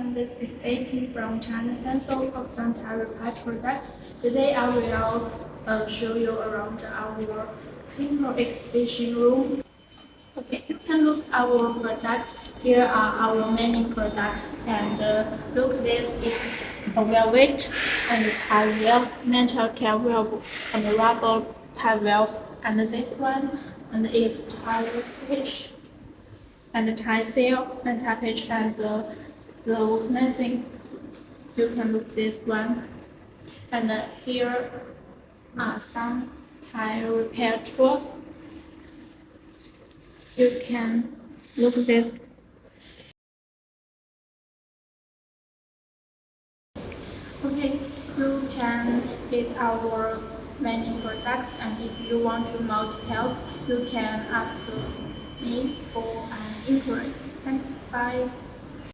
everyone, this is AT from Transcenself of some tire repair products. Today I will show you around our simple exhibition room. Okay, you can look our products. Here are our many products, and look, this is a velvet and tie valve, metal tie valve, and rubber tie valve, and this one and is tie pitch and the tie seal and tie pitch and the nothing. You can look this one, and here are some tire repair tools. You can look this. Okay, you can get our many products, and if you want to more details, you can ask me for an inquiry. Thanks, bye.